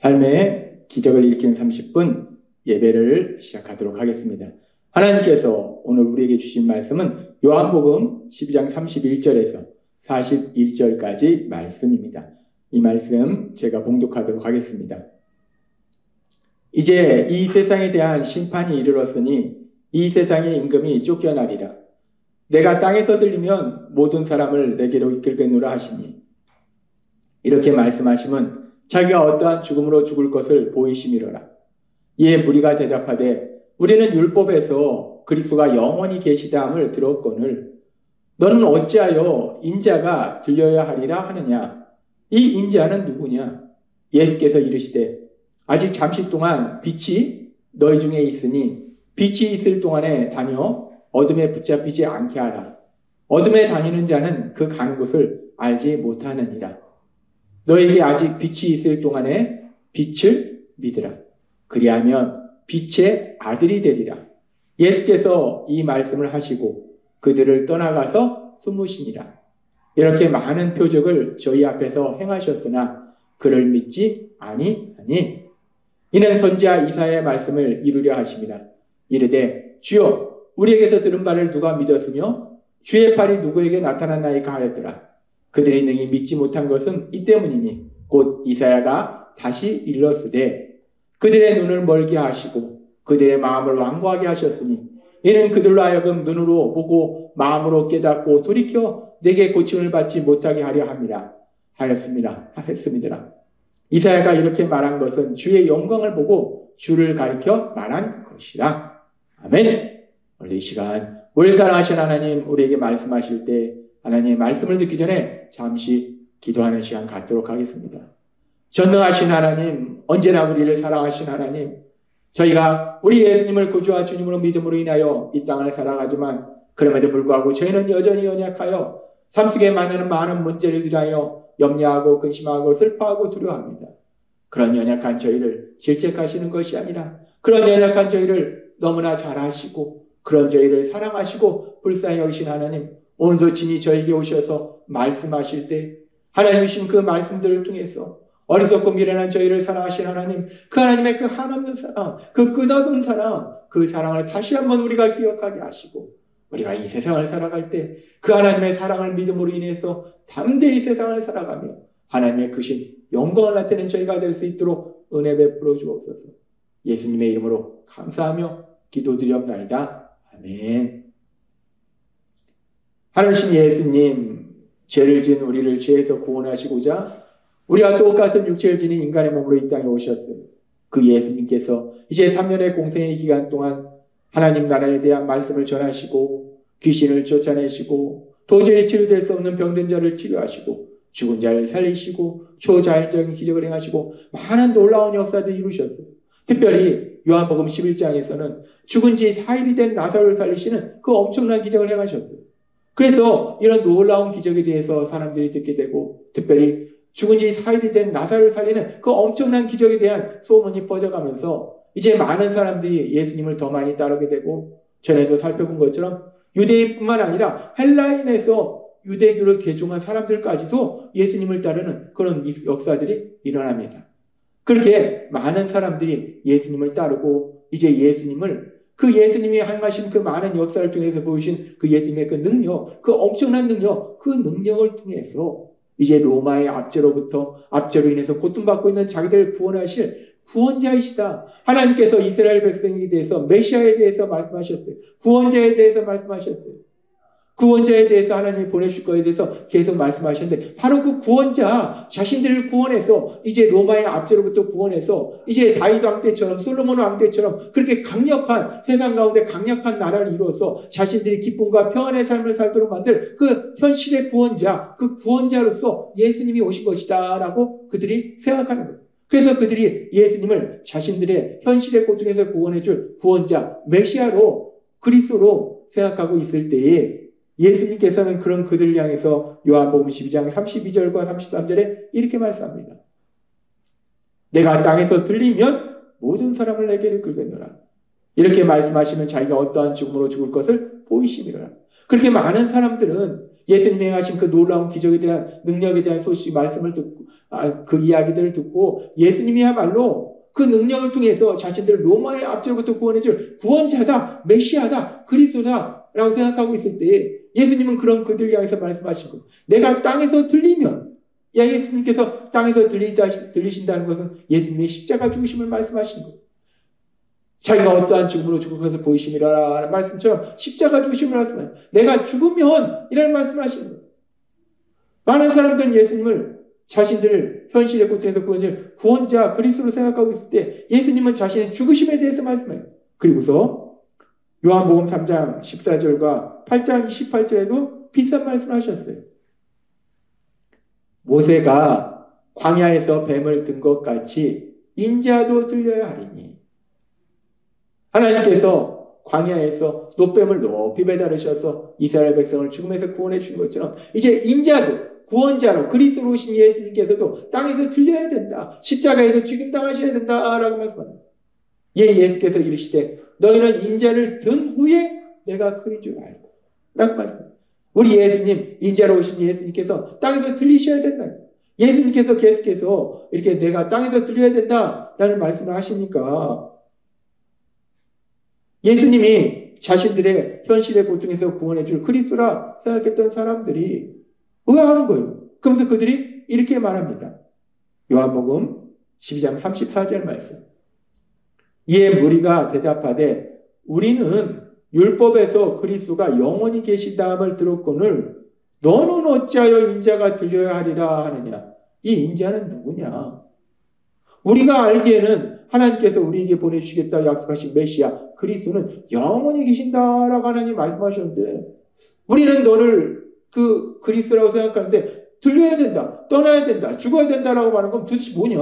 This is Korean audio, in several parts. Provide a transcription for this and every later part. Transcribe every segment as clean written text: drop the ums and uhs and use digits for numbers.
삶의 기적을 일으키는 30분 예배를 시작하도록 하겠습니다. 하나님께서 오늘 우리에게 주신 말씀은 요한복음 12장 31절에서 41절까지 말씀입니다. 이 말씀 제가 봉독하도록 하겠습니다. 이제 이 세상에 대한 심판이 이르렀으니 이 세상의 임금이 쫓겨나리라. 내가 땅에서 들리면 모든 사람을 내게로 이끌겠노라 하시니, 이렇게 말씀하시면 자기가 어떠한 죽음으로 죽을 것을 보이심이로라. 이에 무리가 대답하되 우리는 율법에서 그리스도가 영원히 계시다함을 들었거늘 너는 어찌하여 인자가 들려야 하리라 하느냐? 이 인자는 누구냐? 예수께서 이르시되 아직 잠시 동안 빛이 너희 중에 있으니 빛이 있을 동안에 다녀 어둠에 붙잡히지 않게 하라. 어둠에 다니는 자는 그 가는 곳을 알지 못하느니라. 너에게 아직 빛이 있을 동안에 빛을 믿으라. 그리하면 빛의 아들이 되리라. 예수께서 이 말씀을 하시고 그들을 떠나가서 숨으시니라. 이렇게 많은 표적을 저희 앞에서 행하셨으나 그를 믿지 아니하니 이는 선지자 이사야의 말씀을 이루려 하심이라. 이르되 주여 우리에게서 들은 바를 누가 믿었으며 주의 팔이 누구에게 나타났나이까 하였더라. 그들이 능히 믿지 못한 것은 이 때문이니 곧 이사야가 다시 일렀으되 그들의 눈을 멀게 하시고 그들의 마음을 완고하게 하셨으니 이는 그들로 하여금 눈으로 보고 마음으로 깨닫고 돌이켜 내게 고침을 받지 못하게 하려 함이라 하였습니다. 이사야가 이렇게 말한 것은 주의 영광을 보고 주를 가리켜 말한 것이라. 아멘. 오늘 이 시간 우리 사랑하신 하나님, 우리에게 말씀하실 때 하나님의 말씀을 듣기 전에 잠시 기도하는 시간 갖도록 하겠습니다. 전능하신 하나님, 언제나 우리를 사랑하신 하나님, 저희가 우리 예수님을 구주와 주님으로 믿음으로 인하여 이 땅을 살아가지만 그럼에도 불구하고 저희는 여전히 연약하여 삶 속에 많은 문제를 위하여 염려하고 근심하고 슬퍼하고 두려워합니다. 그런 연약한 저희를 질책하시는 것이 아니라 그런 연약한 저희를 너무나 잘 아시고 그런 저희를 사랑하시고 불쌍히 여기신 하나님, 오늘도 진히 저에게 오셔서 말씀하실 때 하나님 주신 그 말씀들을 통해서 어리석고 미련한 저희를 사랑하신 하나님, 그 하나님의 그 한없는 사랑, 그 끝없는 사랑, 그 사랑을 다시 한번 우리가 기억하게 하시고 우리가 이 세상을 살아갈 때 그 하나님의 사랑을 믿음으로 인해서 담대히 세상을 살아가며 하나님의 크신 영광을 나타내는 저희가 될 수 있도록 은혜 베풀어 주옵소서. 예수님의 이름으로 감사하며 기도드리옵나이다. 아멘. 하나님 예수님, 죄를 지은 우리를 죄에서 구원하시고자 우리와 똑같은 육체를 지닌 인간의 몸으로 이 땅에 오셨어요. 그 예수님께서 이제 3년의 공생의 기간 동안 하나님 나라에 대한 말씀을 전하시고 귀신을 쫓아내시고 도저히 치료될 수 없는 병든 자를 치료하시고 죽은 자를 살리시고 초자연적인 기적을 행하시고 많은 놀라운 역사들을 이루셨어요. 특별히 요한복음 11장에서는 죽은 지 4일이 된 나사로를 살리시는 그 엄청난 기적을 행하셨어요. 그래서 이런 놀라운 기적에 대해서 사람들이 듣게 되고 특별히 죽은 지 4일이 된 나사로를 살리는 그 엄청난 기적에 대한 소문이 퍼져가면서 이제 많은 사람들이 예수님을 더 많이 따르게 되고 전에도 살펴본 것처럼 유대인뿐만 아니라 헬라인에서 유대교를 개종한 사람들까지도 예수님을 따르는 그런 역사들이 일어납니다. 그렇게 많은 사람들이 예수님을 따르고 이제 그 예수님이 행하신 그 많은 역사를 통해서 보이신 그 예수님의 그 능력, 그 엄청난 능력, 그 능력을 통해서 이제 로마의 압제로 인해서 고통받고 있는 자기들을 구원하실 구원자이시다. 하나님께서 이스라엘 백성에 대해서 메시아에 대해서 말씀하셨어요. 구원자에 대해서 말씀하셨어요. 구원자에 대해서 하나님이 보내실 거에 대해서 계속 말씀하셨는데 바로 그 구원자 자신들을 구원해서 이제 로마의 압제로부터 구원해서 이제 다윗 왕 때처럼 솔로몬 왕 때처럼 그렇게 강력한 세상 가운데 강력한 나라를 이루어서 자신들이 기쁨과 평안의 삶을 살도록 만들 그 현실의 구원자, 그 구원자로서 예수님이 오신 것이다 라고 그들이 생각하는 거예요. 그래서 그들이 예수님을 자신들의 현실의 고통에서 구원해 줄 구원자, 메시아로 그리스도로 생각하고 있을 때에 예수님께서는 그런 그들을 향해서 요한복음 12장 32절과 33절에 이렇게 말씀합니다. 내가 땅에서 들리면 모든 사람을 내게로 이끌겠노라. 이렇게 말씀하시면 자기가 어떠한 죽음으로 죽을 것을 보이심이라. 그렇게 많은 사람들은 예수님이 행하신 그 놀라운 기적에 대한 능력에 대한 소식 말씀을 듣고 그 이야기들을 듣고 예수님이야말로 그 능력을 통해서 자신들을 로마의 압제로부터 구원해줄 구원자다, 메시아다, 그리스도다 라고 생각하고 있을 때 예수님은 그런 그들 향해서 말씀하시고 내가 땅에서 들리면 예수님께서 땅에서 들리신다는 것은 예수님의 십자가 죽으심을 말씀하시는 거예요. 자기가 어떠한 죽음으로 죽을 것을 보이심이라 하는 말씀처럼 십자가 죽으심을 말씀해요. 내가 죽으면 이라는 말씀을 하시는 거예요. 많은 사람들은 예수님을 자신들 현실의 고통에서 구원을 구원자 그리스도로 생각하고 있을 때 예수님은 자신의 죽으심에 대해서 말씀해요. 그리고서 요한복음 3장 14절과 8장 28절에도 비슷한 말씀을 하셨어요. 모세가 광야에서 뱀을 든 것 같이 인자도 들려야 하리니 하나님께서 광야에서 노뱀을 높이 배달하셔서 이스라엘 백성을 죽음에서 구원해 주신 것처럼 이제 인자도 구원자로 그리스도로 오신 예수님께서도 땅에서 들려야 된다. 십자가에서 죽임당하셔야 된다라고 말씀합니다. 예수께서 이르시되 너희는 인자를 든 후에 내가 그인 줄 알고 라고 말씀합니다. 우리 예수님, 인자로 오신 예수님께서 땅에서 들리셔야 된다. 예수님께서 계속해서 이렇게 내가 땅에서 들려야 된다라는 말씀을 하시니까 예수님이 자신들의 현실의 고통에서 구원해 줄 그리스도라 생각했던 사람들이 의아한 거예요. 그러면서 그들이 이렇게 말합니다. 요한복음 12장 34절 말씀. 이에 무리가 대답하되 우리는 율법에서 그리스도가 영원히 계시다함을 들었거늘 너는 어찌하여 인자가 들려야 하리라 하느냐. 이 인자는 누구냐. 우리가 알기에는 하나님께서 우리에게 보내주시겠다 약속하신 메시아 그리스도는 영원히 계신다라고 하나님 말씀하셨는데 우리는 너를 그 그리스도라고 생각하는데 들려야 된다, 떠나야 된다, 죽어야 된다라고 말하는 건 도대체 뭐냐?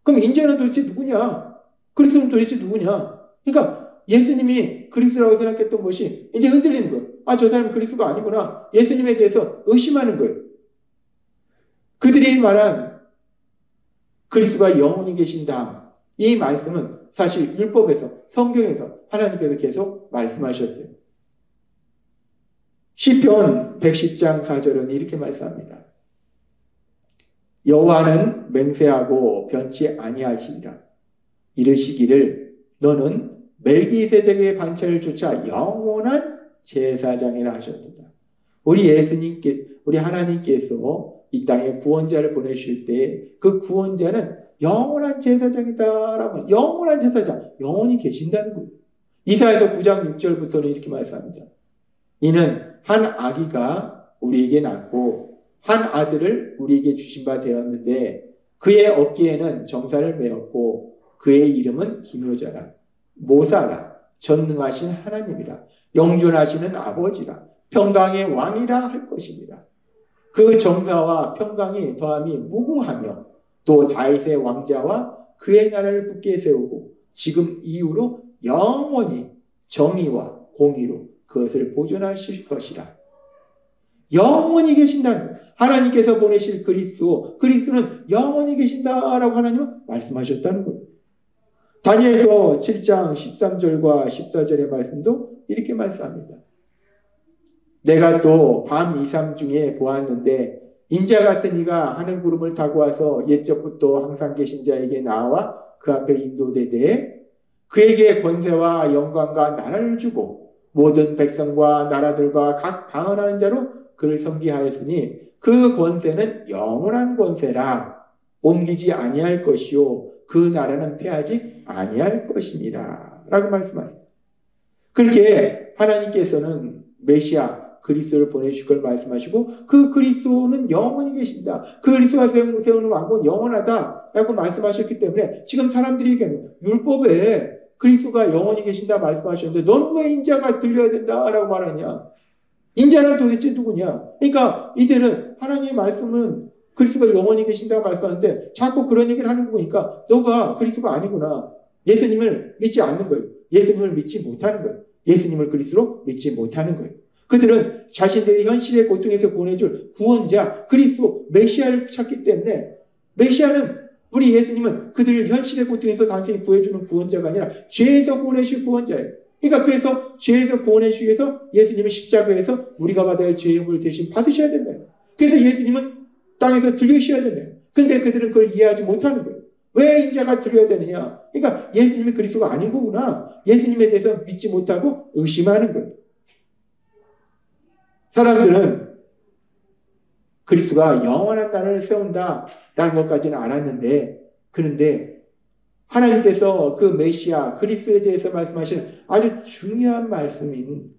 그럼 인자는 도대체 누구냐? 그리스도는 도대체 누구냐? 그러니까 예수님이 그리스도라고 생각했던 것이 이제 흔들리는 거예요. 아, 저 사람이 그리스도가 아니구나. 예수님에 대해서 의심하는 거예요. 그들이 말한 그리스도가 영원히 계신다. 이 말씀은 사실 율법에서 성경에서 하나님께서 계속 말씀하셨어요. 시편 110장 4절은 이렇게 말씀합니다. 여호와는 맹세하고 변치 아니하시리라. 이르시기를 너는 멜기세덱의 반차를 쫓아 영원한 제사장이라 하셨도다. 우리 하나님께서 이 땅에 구원자를 보내실 때 그 구원자는 영원한 제사장이다라고 영원한 제사장, 영원히 계신다는 거예요. 이사야서 9장 6절부터는 이렇게 말씀합니다. 이는 한 아기가 우리에게 낳고 한 아들을 우리에게 주신 바 되었는데 그의 어깨에는 정사를 메었고 그의 이름은 기묘자라 모사라 전능하신 하나님이라 영존하시는 아버지라 평강의 왕이라 할 것입니다. 그 정사와 평강이 더함이 무궁하며 또 다윗의 왕자와 그의 나라를 굳게 세우고 지금 이후로 영원히 정의와 공의로 그것을 보존하실 것이라. 영원히 계신다는 거예요. 하나님께서 보내실 그리스도는 영원히 계신다라고 하나님은 말씀하셨다는 거예요. 다니엘서 7장 13절과 14절의 말씀도 이렇게 말씀합니다. 내가 또 밤 2, 3 중에 보았는데 인자 같은 이가 하늘 구름을 타고 와서 옛적부터 항상 계신 자에게 나와 그 앞에 인도되되 그에게 권세와 영광과 나라를 주고 모든 백성과 나라들과 각 방언하는 자로 그를 섬기하였으니 그 권세는 영원한 권세라 옮기지 아니할 것이요 그 나라는 패하지 아니할 것이니라 라고 말씀하십니다. 그렇게 하나님께서는 메시아 그리스도를 보내주실 걸 말씀하시고 그 그리스도는 영원히 계신다. 그 그리스도가 세우는 왕국은 영원하다라고 말씀하셨기 때문에 지금 사람들이 얘기하는 율법에 그리스도가 영원히 계신다 말씀하셨는데 너는 왜 인자가 들려야 된다라고 말하냐. 인자는 도대체 누구냐. 그러니까 이들은 하나님의 말씀은 그리스도가 영원히 계신다고 말씀하는데 자꾸 그런 얘기를 하는 거 보니까 너가 그리스도가 아니구나. 예수님을 믿지 않는 거예요. 예수님을 믿지 못하는 거예요. 예수님을 그리스도로 믿지 못하는 거예요. 그들은 자신들의 현실의 고통에서 구원해줄 구원자, 그리스도, 메시아를 찾기 때문에 메시아는 우리 예수님은 그들을 현실의 고통에서 단순히 구해주는 구원자가 아니라 죄에서 구원해줄 구원자예요. 그러니까 그래서 죄에서 구원해 주기 위해서 예수님은 십자가에서 우리가 받아야 할 죄의 형벌을 대신 받으셔야 된다요. 그래서 예수님은 땅에서 들려주셔야 된다요. 근데 그들은 그걸 이해하지 못하는 거예요. 왜 인자가 들려야 되느냐? 그러니까 예수님이 그리스도가 아닌 거구나. 예수님에 대해서 믿지 못하고 의심하는 거예요. 사람들은 그리스도가 영원한 나라를 세운다라는 것까지는 알았는데, 그런데 하나님께서 그 메시아 그리스도에 대해서 말씀하시는 아주 중요한 말씀인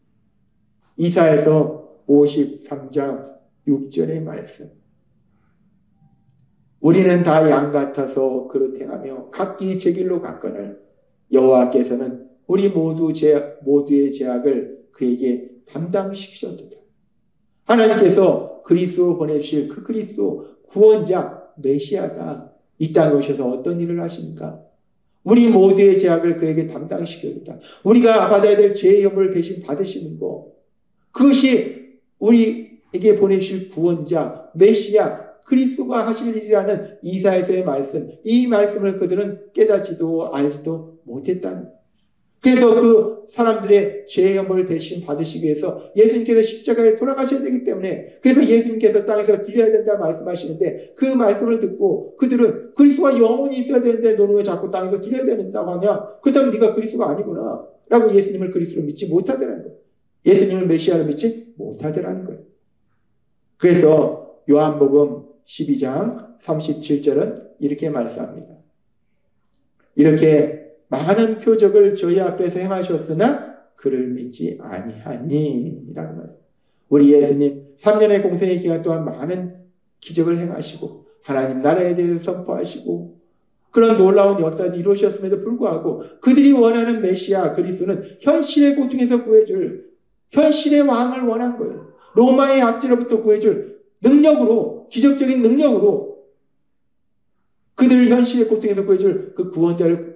이사야서 53장 6절의 말씀. 우리는 다 양 같아서 그릇 행하며 각기 제 길로 갔거늘 여호와께서는 우리 모두의 죄악을 그에게 담당시키셨도다. 하나님께서 그리스도 보내주실 그 그리스도 구원자 메시아가 이 땅에 오셔서 어떤 일을 하십니까? 우리 모두의 죄악을 그에게 담당시켜줬다. 우리가 받아야 될 죄의 형벌을 대신 받으시는 거. 그것이 우리에게 보내주실 구원자 메시아 그리스도가 하실 일이라는 이사야서의 말씀. 이 말씀을 그들은 깨닫지도 알지도 못했다는 거예요. 그래서 그 사람들의 죄의 형벌을 대신 받으시기 위해서 예수님께서 십자가에 돌아가셔야 되기 때문에, 그래서 예수님께서 땅에서 드려야 된다 말씀하시는데, 그 말씀을 듣고 그들은 그리스도가 영원히 있어야 되는데 너는 왜 자꾸 땅에서 드려야 된다고 하냐? 그렇다면 네가 그리스도가 아니구나 라고 예수님을 그리스도로 믿지 못하더라는 거예요. 예수님을 메시아로 믿지 못하더라는 거예요. 그래서 요한복음 12장 37절은 이렇게 말씀합니다. 이렇게 많은 표적을 저희 앞에서 행하셨으나 그를 믿지 아니하니 라고 말합니다. 우리 예수님 3년의 공생의 기간 동안 많은 기적을 행하시고 하나님 나라에 대해서 선포하시고 그런 놀라운 역사를 이루셨음에도 불구하고 그들이 원하는 메시아 그리스도는 현실의 고통에서 구해줄 현실의 왕을 원한 거예요. 로마의 압제로부터 구해줄 능력으로, 기적적인 능력으로 그들을 현실의 고통에서 구해줄 그 구원자를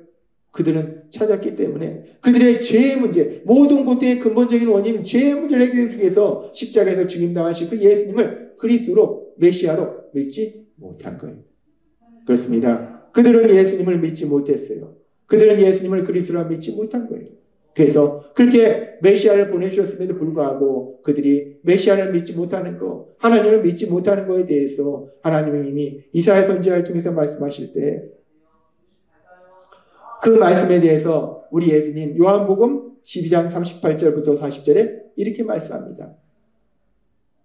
그들은 찾았기 때문에 그들의 죄의 문제, 모든 고통의 근본적인 원인, 죄의 문제를 해결해 주기 위해서 십자가에서 죽임당하신 그 예수님을 그리스도로, 메시아로 믿지 못한 거예요. 그렇습니다. 그들은 예수님을 믿지 못했어요. 그들은 예수님을 그리스도로 믿지 못한 거예요. 그래서 그렇게 메시아를 보내주셨음에도 불구하고 그들이 메시아를 믿지 못하는 것, 하나님을 믿지 못하는 것에 대해서 하나님은 이미 이사야 선지자를 통해서 말씀하실 때 그 말씀에 대해서 우리 예수님 요한복음 12장 38절부터 40절에 이렇게 말씀합니다.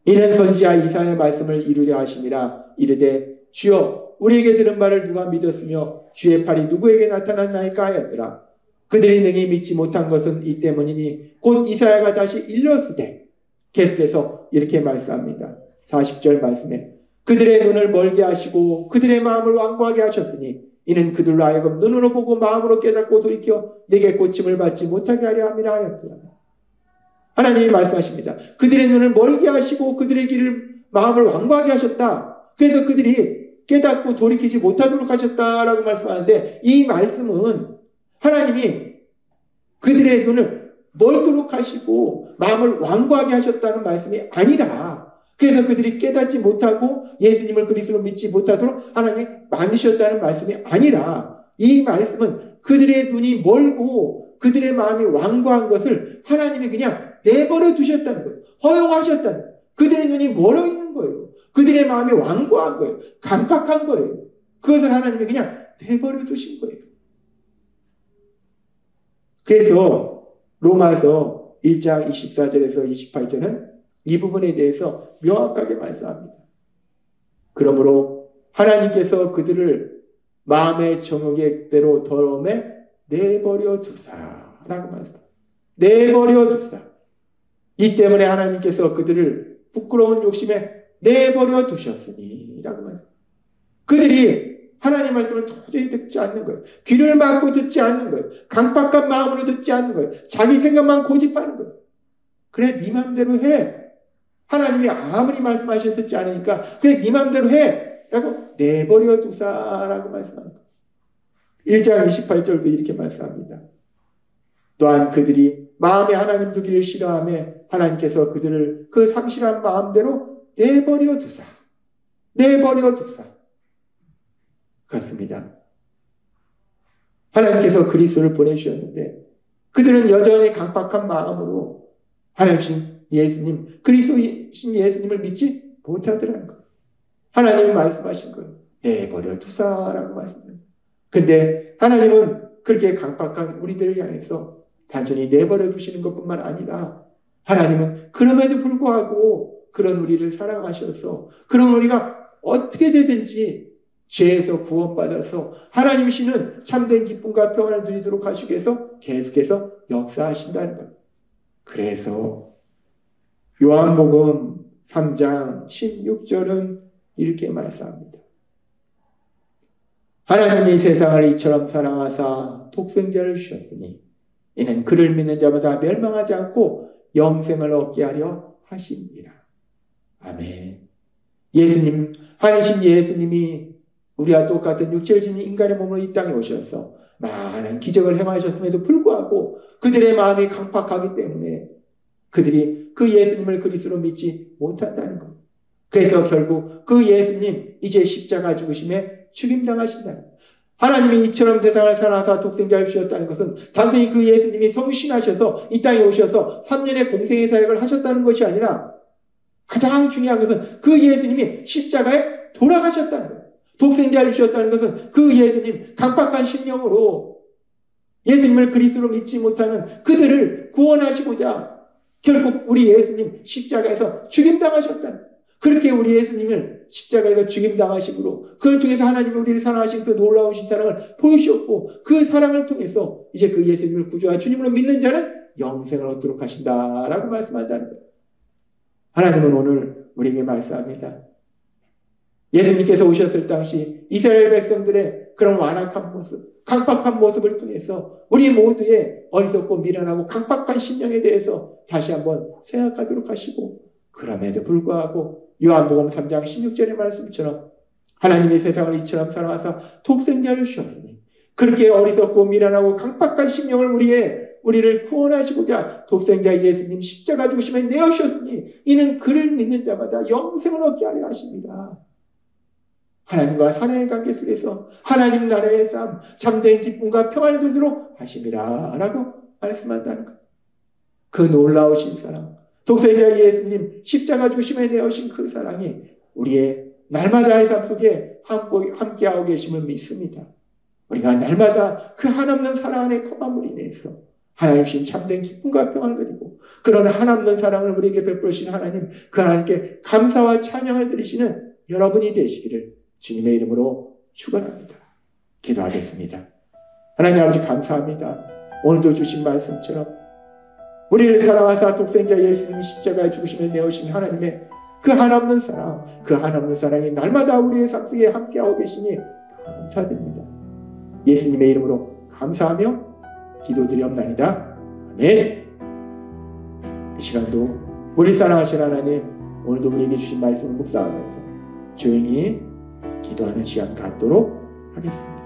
이는 선지자 이사야의 말씀을 이루려 하심이라. 이르되 주여 우리에게 들은 말을 누가 믿었으며 주의 팔이 누구에게 나타났나이까 하였더라. 그들이 능히 믿지 못한 것은 이 때문이니 곧 이사야가 다시 일렀으되 계속해서 이렇게 말씀합니다. 40절 말씀에 그들의 눈을 멀게 하시고 그들의 마음을 완고하게 하셨으니 이는 그들로 하여금 눈으로 보고 마음으로 깨닫고 돌이켜 내게 고침을 받지 못하게 하려 함이라 하였더라. 하나님이 말씀하십니다. 그들의 눈을 멀게 하시고 그들의 길을 마음을 완고하게 하셨다. 그래서 그들이 깨닫고 돌이키지 못하도록 하셨다라고 말씀하는데, 이 말씀은 하나님이 그들의 눈을 멀도록 하시고 마음을 완고하게 하셨다는 말씀이 아니라, 그래서 그들이 깨닫지 못하고 예수님을 그리스도로 믿지 못하도록 하나님이 만드셨다는 말씀이 아니라, 이 말씀은 그들의 눈이 멀고 그들의 마음이 완고한 것을 하나님이 그냥 내버려 두셨다는 거예요. 허용하셨다는 거예요. 그들의 눈이 멀어 있는 거예요. 그들의 마음이 완고한 거예요. 강팍한 거예요. 그것을 하나님이 그냥 내버려 두신 거예요. 그래서 로마서 1장 24절에서 28절은 이 부분에 대해서 명확하게 말씀합니다. 그러므로 하나님께서 그들을 마음의 정욕대로 더러움에 내버려 두사라고 말씀합니다. 내버려 두사. 이 때문에 하나님께서 그들을 부끄러운 욕심에 내버려 두셨으니 라고 말씀합니다. 그들이 하나님 말씀을 도저히 듣지 않는 거예요. 귀를 막고 듣지 않는 거예요. 강팍한 마음으로 듣지 않는 거예요. 자기 생각만 고집하는 거예요. 그래 네 맘대로 해. 하나님이 아무리 말씀하셔도 듣지 않으니까 그래 네 맘대로 해 라고 내버려 두사라고 말씀합니다. 1장 28절도 이렇게 말씀합니다. 또한 그들이 마음에 하나님 두기를 싫어하며 하나님께서 그들을 그 상실한 마음대로 내버려 두사. 그렇습니다. 하나님께서 그리스도를 보내주셨는데 그들은 여전히 강박한 마음으로 하나님신 예수님, 그리스도이신 예수님을 믿지 못하더라는 거예요. 하나님은 말씀하신 거예요. 내버려 두사라고 말씀해요. 그런데 하나님은 그렇게 강박한 우리들을 향해서 단순히 내버려 두시는 것뿐만 아니라 하나님은 그럼에도 불구하고 그런 우리를 사랑하셔서 그런 우리가 어떻게 되든지 죄에서 구원받아서 하나님이시는 참된 기쁨과 평안을 누리도록 하시기 위해서 계속해서 역사하신다는 거예요. 그래서 요한복음 3장 16절은 이렇게 말씀합니다. 하나님이 세상을 이처럼 사랑하사 독생자를 주셨으니 이는 그를 믿는 자마다 멸망하지 않고 영생을 얻게 하려 하심이라. 아멘. 예수님, 하나님 예수님이 우리와 똑같은 육체를 지닌 인간의 몸으로 이 땅에 오셔서 많은 기적을 행하셨음에도 불구하고 그들의 마음이 강팍하기 때문에 그들이 그 예수님을 그리스도로 믿지 못한다는 것. 그래서 결국 그 예수님 이제 십자가 죽으심에 죽임당하신다. 하나님이 이처럼 세상을 사랑하사 독생자를 주셨다는 것은 단순히 그 예수님이 성신하셔서 이 땅에 오셔서 3년의 공생의 사역을 하셨다는 것이 아니라 가장 중요한 것은 그 예수님이 십자가에 돌아가셨다는 거예요. 독생자를 주셨다는 것은 그 예수님 강박한 심령으로 예수님을 그리스도로 믿지 못하는 그들을 구원하시고자 결국 우리 예수님 십자가에서 죽임당하셨다는 거예요. 그렇게 우리 예수님을 십자가에서 죽임당하심으로 그걸 통해서 하나님이 우리를 사랑하신 그 놀라우신 사랑을 보여주셨고 그 사랑을 통해서 이제 그 예수님을 구주와 주님으로 믿는 자는 영생을 얻도록 하신다라고 말씀한다는 거예요. 하나님은 오늘 우리에게 말씀합니다. 예수님께서 오셨을 당시 이스라엘 백성들의 그런 완악한 모습, 강박한 모습을 통해서 우리 모두의 어리석고 미련하고 강박한 심령에 대해서 다시 한번 생각하도록 하시고 그럼에도 불구하고 요한복음 3장 16절의 말씀처럼 하나님이 세상을 이처럼 사랑하사 독생자를 주셨으니 그렇게 어리석고 미련하고 강박한 심령을 우리를 구원하시고자 독생자 예수님 십자가 죽으심에 내어주셨으니 이는 그를 믿는 자마다 영생을 얻게 하려 하십니다. 하나님과 사랑의 관계 속에서 하나님 나라의 삶, 참된 기쁨과 평안을 누리도록 하심이라 라고 말씀한다는 것. 그 놀라우신 사랑, 독생자 예수님 십자가 죽으심에 내어신 그 사랑이 우리의 날마다의 삶 속에 함께하고 계심을 믿습니다. 우리가 날마다 그 한없는 사랑 안에 거함으로 인해서 하나님신 참된 기쁨과 평안을 누리고 그런 한없는 사랑을 우리에게 베풀으신 하나님, 그 하나님께 감사와 찬양을 드리시는 여러분이 되시기를 주님의 이름으로 축원합니다. 기도하겠습니다. 하나님 아버지 감사합니다. 오늘도 주신 말씀처럼 우리를 사랑하사 독생자 예수님이 십자가에 죽으심에 내어신 하나님의 그 한없는 사랑, 그 한없는 사랑이 날마다 우리의 삶 속에 함께하고 계시니 감사드립니다. 예수님의 이름으로 감사하며 기도드리옵나이다. 아멘. 이 시간도 우리 사랑하신 하나님, 오늘도 우리에게 주신 말씀을 묵상하면서 조용히 기도하는 시간 갖도록 하겠습니다.